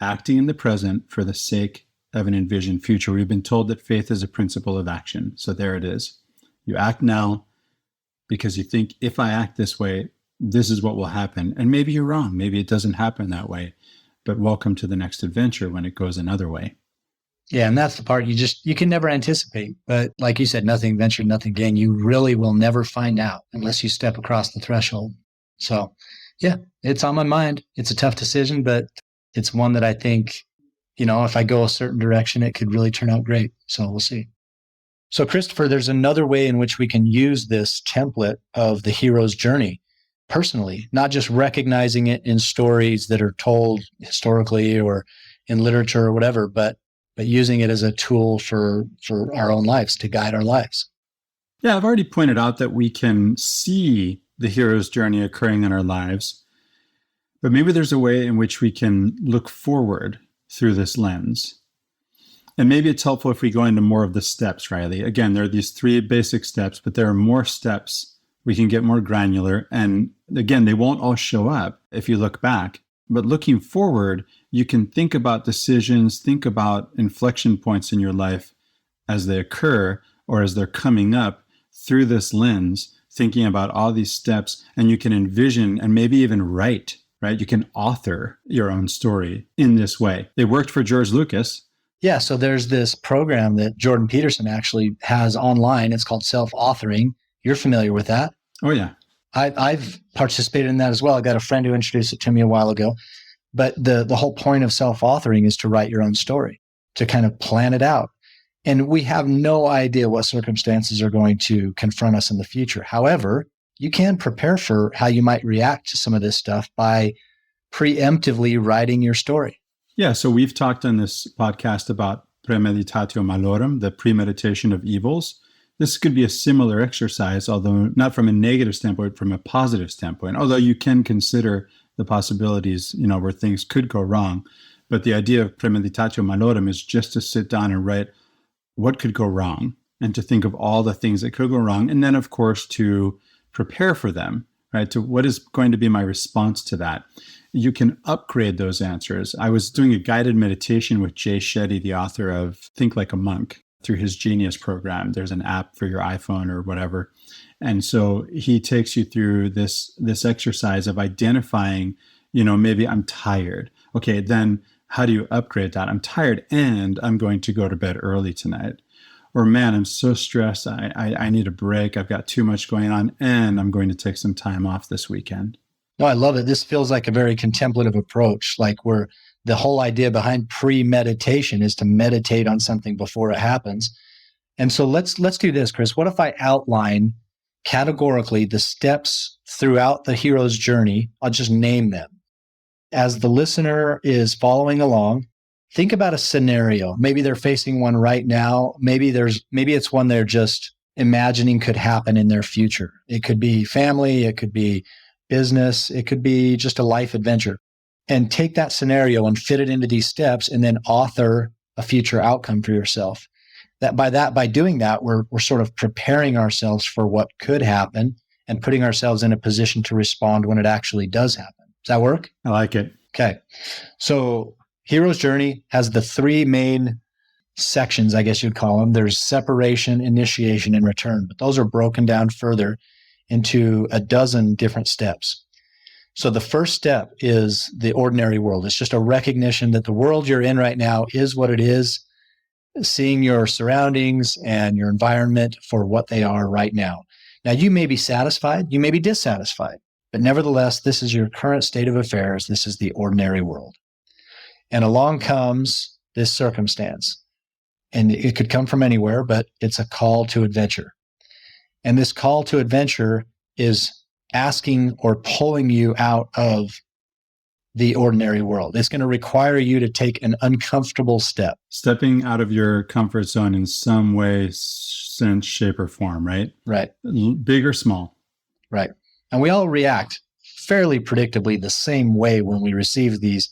acting in the present for the sake of an envisioned future. We've been told that faith is a principle of action. So there it is. You act now because you think, if I act this way, this is what will happen. And maybe you're wrong. Maybe it doesn't happen that way. But welcome to the next adventure when it goes another way. Yeah, and that's the part you can never anticipate. But like you said, nothing ventured, nothing gained. You really will never find out unless you step across the threshold. So yeah, it's on my mind. It's a tough decision, but it's one that I think, if I go a certain direction, it could really turn out great. So we'll see. So Christopher, there's another way in which we can use this template of the hero's journey personally, not just recognizing it in stories that are told historically or in literature or whatever, but using it as a tool for our own lives, to guide our lives. Yeah, I've already pointed out that we can see the hero's journey occurring in our lives, but maybe there's a way in which we can look forward through this lens. And maybe it's helpful if we go into more of the steps, Riley. Again, there are these 3 basic steps, but there are more steps. We can get more granular. And again, they won't all show up if you look back. But looking forward, you can think about decisions, think about inflection points in your life as they occur or as they're coming up through this lens, thinking about all these steps. And you can envision and maybe even write, right? You can author your own story in this way. It worked for George Lucas. Yeah, so there's this program that Jordan Peterson actually has online. It's called self-authoring. You're familiar with that? Oh, yeah. I've participated in that as well. I got a friend who introduced it to me a while ago. But the whole point of self-authoring is to write your own story, to kind of plan it out. And we have no idea what circumstances are going to confront us in the future. However, you can prepare for how you might react to some of this stuff by preemptively writing your story. Yeah, so we've talked on this podcast about premeditatio malorum, the premeditation of evils. This could be a similar exercise, although not from a negative standpoint, from a positive standpoint, although you can consider the possibilities, where things could go wrong. But the idea of premeditatio malorum is just to sit down and write what could go wrong and to think of all the things that could go wrong. And then, of course, to prepare for them, right? To what is going to be my response to that? You can upgrade those answers. I was doing a guided meditation with Jay Shetty, the author of Think Like a Monk, through his Genius program. There's an app for your iPhone or whatever. And so he takes you through this exercise of identifying, maybe I'm tired. Okay, then how do you upgrade that? I'm tired and I'm going to go to bed early tonight. Or, man, I'm so stressed. I need a break. I've got too much going on and I'm going to take some time off this weekend. No, I love it. This feels like a very contemplative approach, like where the whole idea behind premeditation is to meditate on something before it happens. And so let's do this, Chris. What if I outline categorically the steps throughout the hero's journey? I'll just name them. As the listener is following along, think about a scenario. Maybe they're facing one right now. Maybe it's one they're just imagining could happen in their future. It could be family. It could be business. It could be just a life adventure. And take that scenario and fit it into these steps and then author a future outcome for yourself. By doing that, we're sort of preparing ourselves for what could happen and putting ourselves in a position to respond when it actually does happen. Does that work? I like it. Okay. So Hero's Journey has the three main sections, I guess you'd call them. There's separation, initiation, and return. But those are broken down further into a dozen different steps. So the first step is the ordinary world. It's just a recognition that the world you're in right now is what it is, seeing your surroundings and your environment for what they are right now. Now, you may be satisfied, you may be dissatisfied, but nevertheless, this is your current state of affairs. This is the ordinary world. And along comes this circumstance. And it could come from anywhere, but it's a call to adventure. And this call to adventure is asking or pulling you out of the ordinary world. It's going to require you to take an uncomfortable step. Stepping out of your comfort zone in some way, sense, shape, or form, right? Right. Big or small. Right. And we all react fairly predictably the same way when we receive these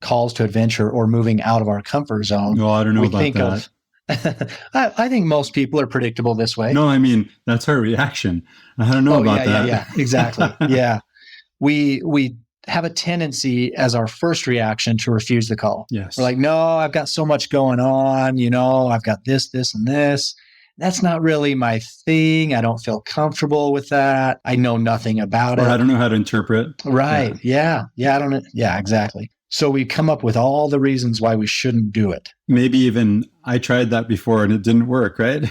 calls to adventure or moving out of our comfort zone. Well, I don't know about that. I think most people are predictable this way. No, I mean, that's our reaction. I don't know about that. Yeah, exactly. Yeah. We have a tendency as our first reaction to refuse the call. Yes. We're like, no, I've got so much going on. I've got this, and this. That's not really my thing. I don't feel comfortable with that. I know nothing about it. Or I don't know how to interpret. Right. Yeah. I don't know. Yeah, exactly. So we come up with all the reasons why we shouldn't do it. Maybe even I tried that before and it didn't work, right?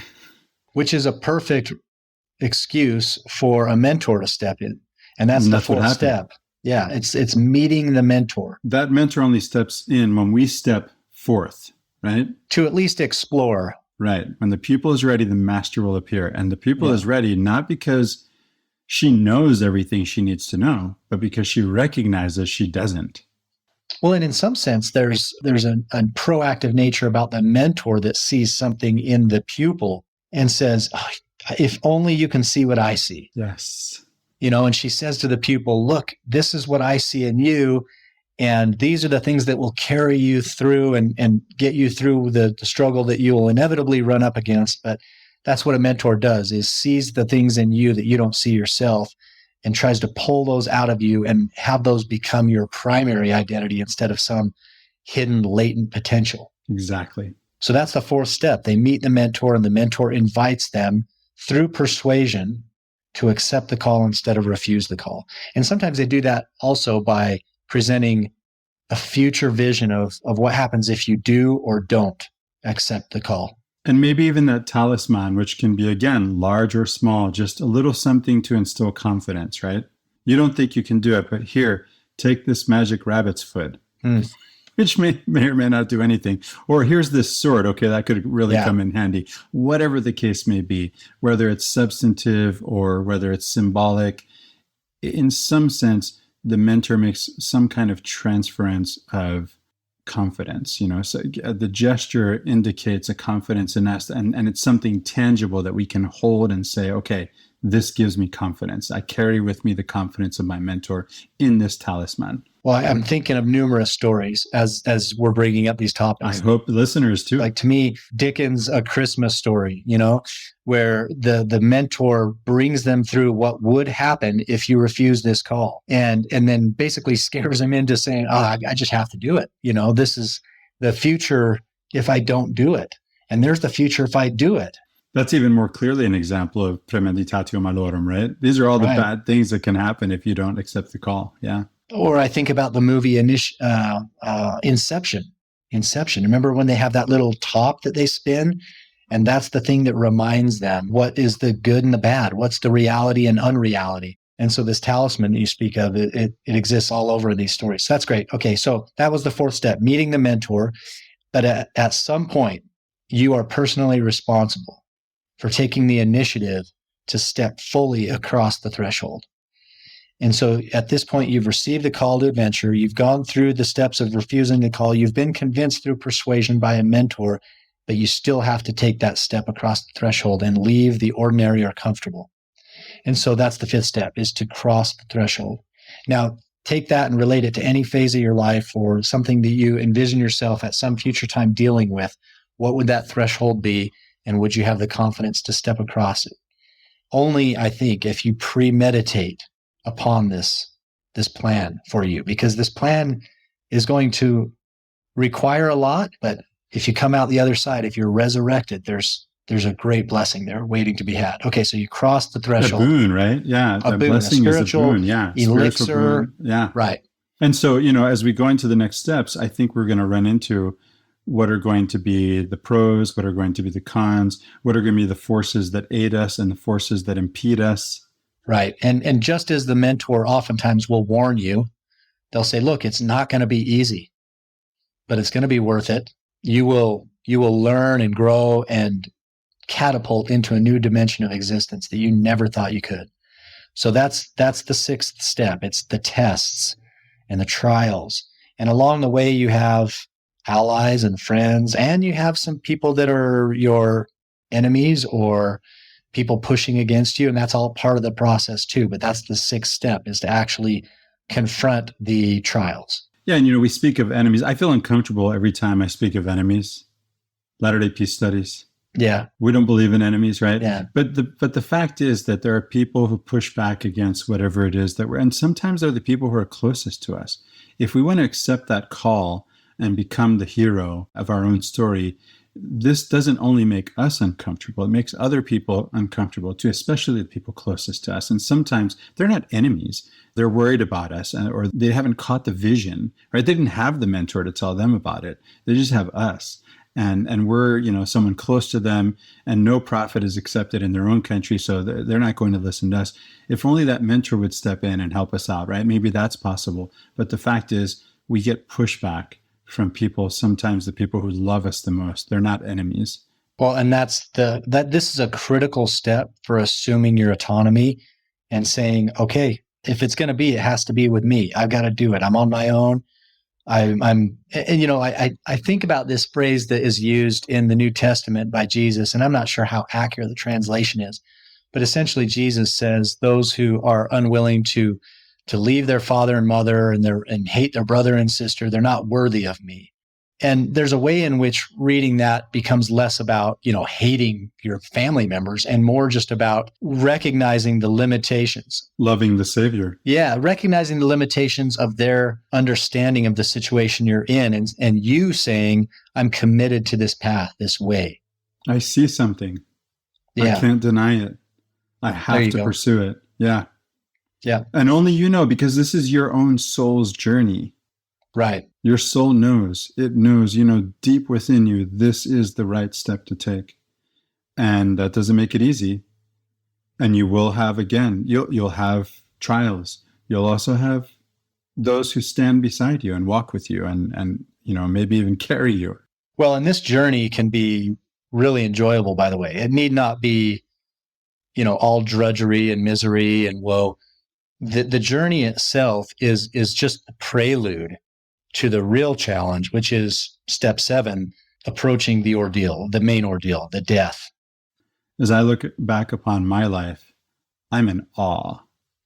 Which is a perfect excuse for a mentor to step in. And that's the fourth step. Yeah, it's meeting the mentor. That mentor only steps in when we step forth, right? To at least explore. Right. When the pupil is ready, the master will appear. And the pupil is ready not because she knows everything she needs to know, but because she recognizes she doesn't. Well, and in some sense, there's a proactive nature about the mentor that sees something in the pupil and says, oh, if only you can see what I see. Yes. And she says to the pupil, look, this is what I see in you. And these are the things that will carry you through and get you through the struggle that you will inevitably run up against. But that's what a mentor does, is sees the things in you that you don't see yourself and tries to pull those out of you and have those become your primary identity instead of some hidden latent potential. Exactly. So that's the fourth step. They meet the mentor and the mentor invites them through persuasion to accept the call instead of refuse the call. And sometimes they do that also by presenting a future vision of what happens if you do or don't accept the call. And maybe even that talisman, which can be, again, large or small, just a little something to instill confidence, right? You don't think you can do it, but here, take this magic rabbit's foot. which may or may not do anything. Or here's this sword. Okay, that could really come in handy. Whatever the case may be, whether it's substantive or whether it's symbolic, in some sense, the mentor makes some kind of transference of confidence. So the gesture indicates a confidence in us, and it's something tangible that we can hold and say, okay, this gives me confidence. I carry with me the confidence of my mentor in this talisman. Well, I'm thinking of numerous stories as we're bringing up these topics. I hope listeners too. Like, to me, Dickens' A Christmas Story, where the mentor brings them through what would happen if you refuse this call, and then basically scares them into saying, I just have to do it. This is the future if I don't do it. And there's the future if I do it. That's even more clearly an example of premeditatio malorum, right? These are all the bad things that can happen if you don't accept the call. Yeah. Or I think about the movie Inception. Remember when they have that little top that they spin? And that's the thing that reminds them what is the good and the bad, what's the reality and unreality. And so this talisman that you speak of, it exists all over these stories. So that's great. Okay, so that was the fourth step, meeting the mentor. But at some point, you are personally responsible for taking the initiative to step fully across the threshold. And so at this point, you've received the call to adventure. You've gone through the steps of refusing the call. You've been convinced through persuasion by a mentor, but you still have to take that step across the threshold and leave the ordinary or comfortable. And so that's the fifth step, is to cross the threshold. Now, take that and relate it to any phase of your life or something that you envision yourself at some future time dealing with. What would that threshold be? And would you have the confidence to step across it? Only, I think, if you premeditate upon this plan for you, because this plan is going to require a lot, but if you come out the other side, if you're resurrected, there's a great blessing there waiting to be had. Okay, so you cross the threshold. A boon, right? Yeah, a boon, blessing is a boon. Yeah, elixir. Boon. Yeah, right. And so, as we go into the next steps, I think we're going to run into what are going to be the pros, what are going to be the cons, what are going to be the forces that aid us and the forces that impede us. Right. And just as the mentor oftentimes will warn you, they'll say, look, it's not going to be easy, but it's going to be worth it. You will learn and grow and catapult into a new dimension of existence that you never thought you could. So that's the sixth step. It's the tests and the trials. And along the way, you have allies and friends, and you have some people that are your enemies or people pushing against you, and that's all part of the process too. But that's the sixth step, is to actually confront the trials. Yeah, and we speak of enemies. I feel uncomfortable every time I speak of enemies. Latter-day Peace Studies. Yeah. We don't believe in enemies, right? Yeah. But the fact is that there are people who push back against whatever it is that and sometimes they're the people who are closest to us. If we want to accept that call and become the hero of our own story, this doesn't only make us uncomfortable, it makes other people uncomfortable too, especially the people closest to us. And sometimes they're not enemies. They're worried about us, or they haven't caught the vision, right? They didn't have the mentor to tell them about it. They just have us. And we're, someone close to them, and no prophet is accepted in their own country, so they're not going to listen to us. If only that mentor would step in and help us out, right? Maybe that's possible. But the fact is, we get pushback from people, sometimes the people who love us the most. They're not enemies. Well, and this is a critical step for assuming your autonomy and saying, okay, if it's going to be, it has to be with me. I've got to do it. I'm on my own. I think about this phrase that is used in the New Testament by Jesus, and I'm not sure how accurate the translation is, but essentially Jesus says those who are unwilling to leave their father and mother and hate their brother and sister, they're not worthy of me. And there's a way in which reading that becomes less about, hating your family members and more just about recognizing the limitations. Loving the Savior. Yeah, recognizing the limitations of their understanding of the situation you're in, and you saying, I'm committed to this path, this way. I see something. Yeah. I can't deny it. I have to pursue it. Yeah. Yeah. And only because this is your own soul's journey. Right. Your soul knows. It knows, deep within you, this is the right step to take. And that doesn't make it easy. And you will have, again, you'll have trials. You'll also have those who stand beside you and walk with you and maybe even carry you. Well, and this journey can be really enjoyable, by the way. It need not be, all drudgery and misery and woe. The journey itself is just a prelude to the real challenge, which is step 7, approaching the ordeal, the main ordeal, the death. As I look back upon my life, I'm in awe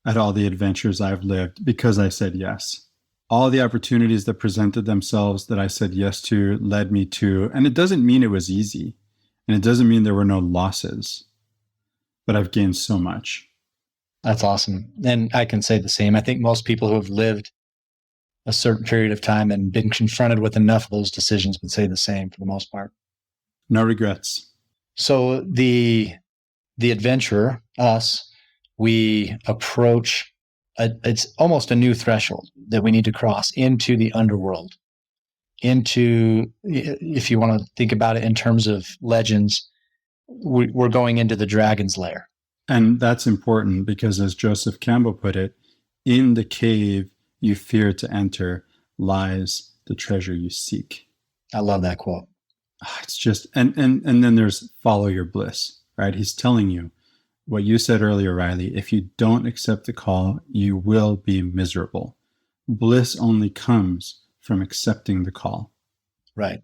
at all the adventures I've lived because I said yes. All the opportunities that presented themselves that I said yes to led me to, and it doesn't mean it was easy, and it doesn't mean there were no losses, but I've gained so much. That's awesome. And I can say the same. I think most people who have lived a certain period of time and been confronted with enough of those decisions would say the same for the most part. No regrets. So the adventurer, us, we approach, it's almost a new threshold that we need to cross into the underworld, into, if you want to think about it in terms of legends, we're going into the dragon's lair. And that's important because, as Joseph Campbell put it, in the cave you fear to enter lies the treasure you seek. I love that quote. It's just, and then there's follow your bliss, right? He's telling you what you said earlier, Riley. If you don't accept the call, you will be miserable. Bliss only comes from accepting the call. Right.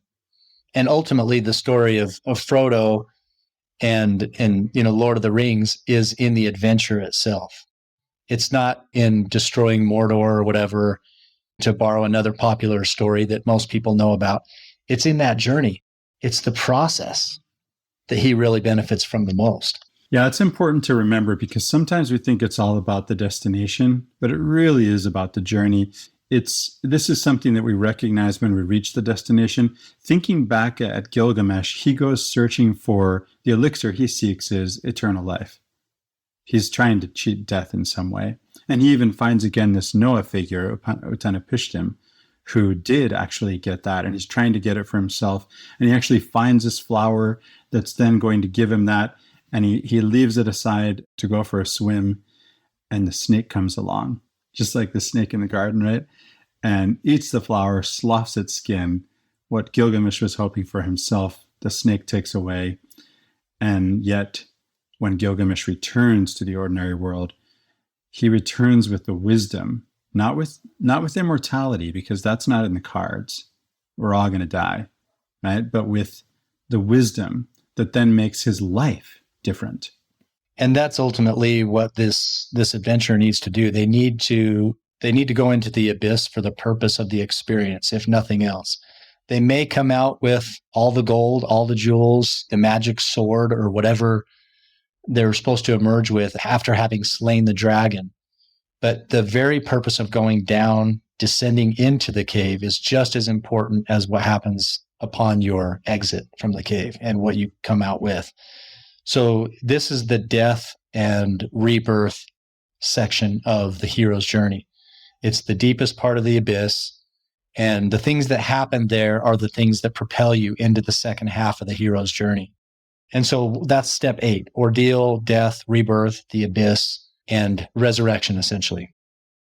And ultimately, the story of Frodo and Lord of the Rings is in the adventure itself. It's not in destroying Mordor or whatever, to borrow another popular story that most people know about. It's in that journey. It's the process that he really benefits from the most. Yeah, it's important to remember because sometimes we think it's all about the destination, but it really is about the journey. This is something that we recognize when we reach the destination. Thinking back at Gilgamesh, he goes searching for the elixir he seeks is eternal life. He's trying to cheat death in some way. And he even finds again this Noah figure, Utanapishtim, who did actually get that. And he's trying to get it for himself. And he actually finds this flower that's then going to give him that. And he leaves it aside to go for a swim. And the snake comes along, just like the snake in the garden, right? And eats the flower, sloughs its skin. What Gilgamesh was hoping for himself, the snake takes away. And yet, when Gilgamesh returns to the ordinary world, he returns with the wisdom, not with immortality, because that's not in the cards. We're all going to die, right? But with the wisdom that then makes his life different. And that's ultimately what this adventure needs to do. They need to go into the abyss for the purpose of the experience, if nothing else. They may come out with all the gold, all the jewels, the magic sword, or whatever they're supposed to emerge with after having slain the dragon. But the very purpose of going down, descending into the cave, is just as important as what happens upon your exit from the cave and what you come out with. So this is the death and rebirth section of the hero's journey. It's the deepest part of the abyss. And the things that happen there are the things that propel you into the second half of the hero's journey. And so that's step 8, ordeal, death, rebirth, the abyss, and resurrection, essentially.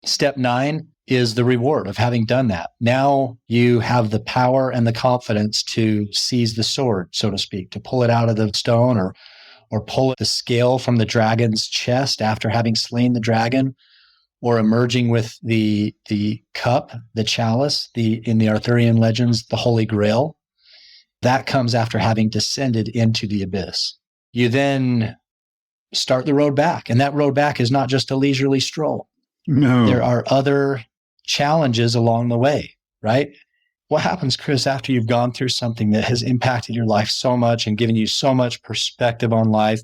Step 9 is the reward of having done that. Now you have the power and the confidence to seize the sword, so to speak, to pull it out of the stone or pull the scale from the dragon's chest after having slain the dragon, or emerging with the cup, the chalice, in the Arthurian legends, the Holy Grail. That comes after having descended into the abyss. You then start the road back, and that road back is not just a leisurely stroll. No. There are other challenges along the way, right? What happens, Chris, after you've gone through something that has impacted your life so much and given you so much perspective on life,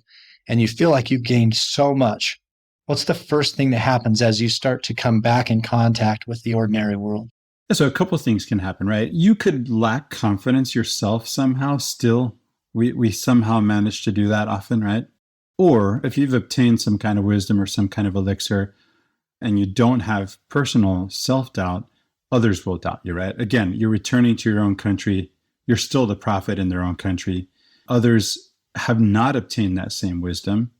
and you feel like you've gained so much? What's the first thing that happens as you start to come back in contact with the ordinary world? So a couple of things can happen, right? You could lack confidence yourself somehow still. We somehow manage to do that often, right? Or if you've obtained some kind of wisdom or some kind of elixir and you don't have personal self-doubt, others will doubt you, right? Again, you're returning to your own country. You're still the prophet in their own country. Others have not obtained that same wisdom.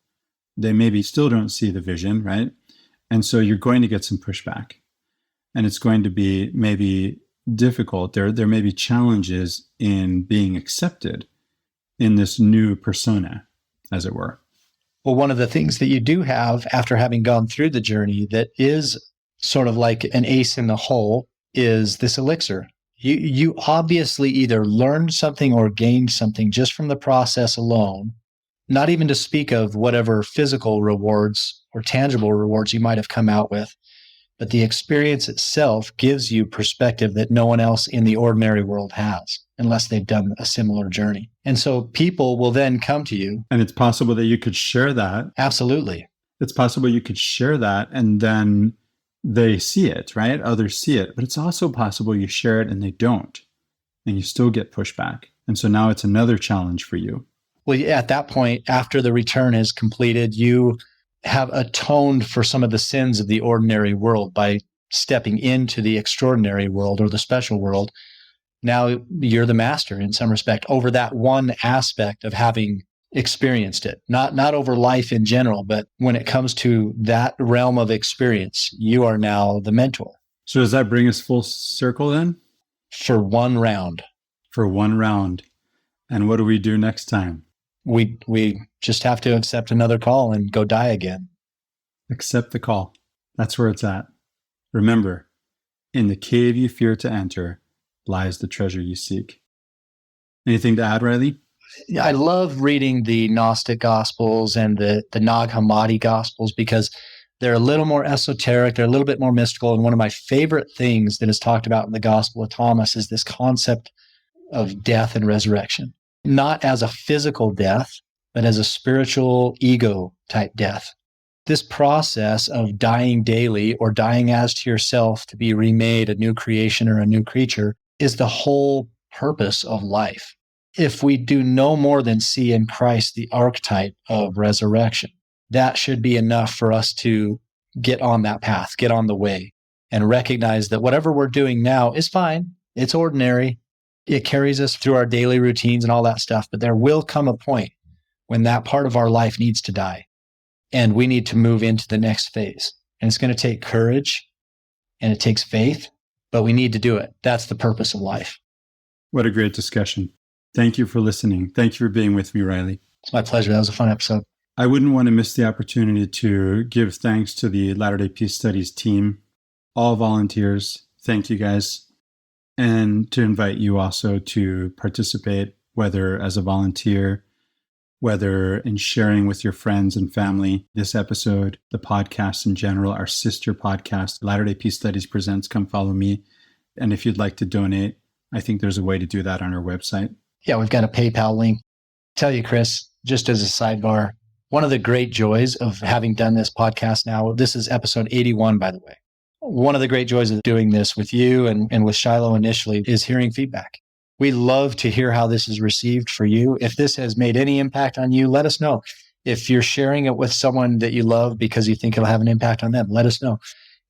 They maybe still don't see the vision, right? And so you're going to get some pushback. And it's going to be maybe difficult. There may be challenges in being accepted in this new persona, as it were. Well, one of the things that you do have after having gone through the journey that is sort of like an ace in the hole is this elixir. You obviously either learned something or gained something just from the process alone, not even to speak of whatever physical rewards or tangible rewards you might have come out with. But the experience itself gives you perspective that no one else in the ordinary world has, unless they've done a similar journey. And so people will then come to you. And it's possible that you could share that. Absolutely. It's possible you could share that and then they see it, right? Others see it. But it's also possible you share it and they don't, and you still get pushback. And so now it's another challenge for you. Well, at that point, after the return is completed, you have atoned for some of the sins of the ordinary world by stepping into the extraordinary world or the special world. Now you're the master in some respect over that one aspect of having experienced it, not over life in general, but when it comes to that realm of experience, you are now the mentor. So does that bring us full circle then? For one round. For one round. And what do we do next time? We just have to accept another call and go die again. Accept the call. That's where it's at. Remember, in the cave you fear to enter lies the treasure you seek. Anything to add, Riley? I love reading the Gnostic Gospels and the Nag Hammadi Gospels because they're a little more esoteric, they're a little bit more mystical. And one of my favorite things that is talked about in the Gospel of Thomas is this concept of death and resurrection. Not as a physical death, but as a spiritual ego type death. This process of dying daily or dying as to yourself to be remade a new creation or a new creature is the whole purpose of life. If we do no more than see in Christ the archetype of resurrection, that should be enough for us to get on that path, get on the way, and recognize that whatever we're doing now is fine. It's ordinary. It carries us through our daily routines and all that stuff. But there will come a point when that part of our life needs to die, and we need to move into the next phase. And it's going to take courage, and it takes faith, but we need to do it. That's the purpose of life. What a great discussion. Thank you for listening. Thank you for being with me, Riley. It's my pleasure. That was a fun episode. I wouldn't want to miss the opportunity to give thanks to the Latter-day Peace Studies team, all volunteers. Thank you guys. And to invite you also to participate, whether as a volunteer, whether in sharing with your friends and family this episode, the podcast in general, our sister podcast, Latter-day Peace Studies Presents Come Follow Me. And if you'd like to donate, I think there's a way to do that on our website. Yeah, we've got a PayPal link. Tell you, Chris, just as a sidebar, one of the great joys of having done this podcast now, this is episode 81, by the way. One of the great joys of doing this with you and with Shiloh initially is hearing feedback. We love to hear how this is received for you. If this has made any impact on you, let us know. If you're sharing it with someone that you love because you think it'll have an impact on them, let us know.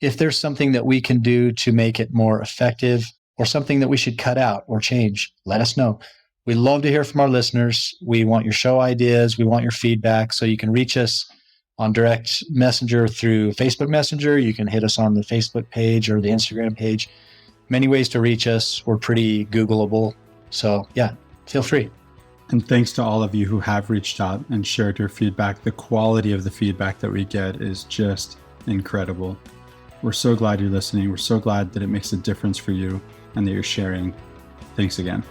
If there's something that we can do to make it more effective or something that we should cut out or change, let us know. We love to hear from our listeners. We want your show ideas. We want your feedback. So you can reach us on direct messenger through Facebook Messenger. You can hit us on the Facebook page or the Instagram page. Many ways to reach us. We're pretty Googleable. So yeah, feel free. And thanks to all of you who have reached out and shared your feedback. The quality of the feedback that we get is just incredible. We're so glad you're listening. We're so glad that it makes a difference for you and that you're sharing. Thanks again.